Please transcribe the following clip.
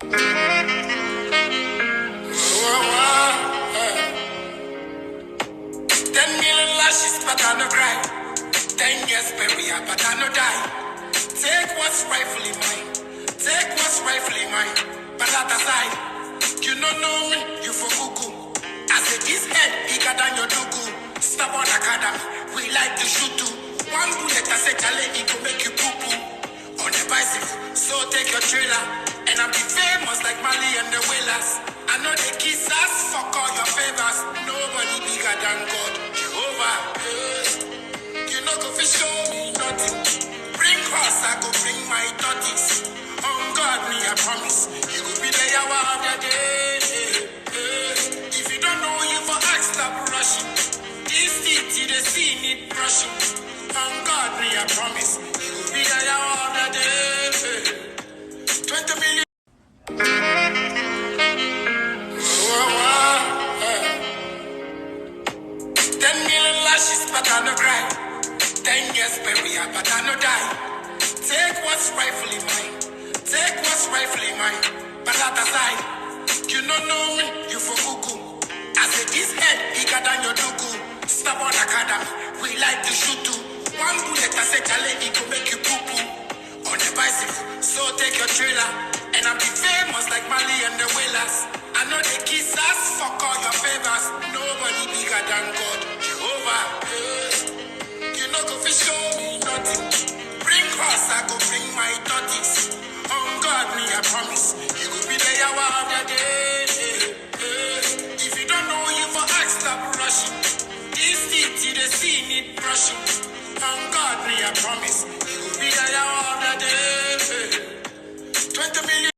10 million lashes, but I no cry. 10 years burial, but I no die. Take what's rightfully mine. Take what's rightfully mine. But at the side, you don't know me, you for cuckoo. I say this head bigger than your dugu. Stubborn academy, we like to shoot too. One bullet, I say chale, it go make you poo poo. On the bicycle, so take your trailer. And I'll be famous like Mali and the Whalers. I know they kiss us, fuck all your favors. Nobody bigger than God, Jehovah. You know go fi show me nothing. Bring cross, I go bring my thoughts. On God, me I promise. You will be the hour of the day. If you don't know, you for ask, stop rushing. This city, the scene need brushing. On God, me I promise. You will be the hour of the day. 20 million. 10 million lashes, but I no cry. 10 years burial, but I no die. Take what's rightfully mine. Take what's rightfully mine. But at the side, you don't know me, you for cuckoo. I say this head bigger than your dugu. Stubborn academy, we like to shoot too. One bullet, I say chale, it go make you poo poo. On the bicycle, so take your trailer. And I'll be famous like Mali and the Whalers. I know they kiss us, fuck all your favors. Nobody bigger than God, Jehovah. You know go fi show me nothing. Bring cross, I go bring my thoughts. On God, me I promise. You will be the hour of the day. If you don't know, you for ask, stop rushing. This city, the scene need brushing. On God, me I promise. You will be the hour of the day. 20 million.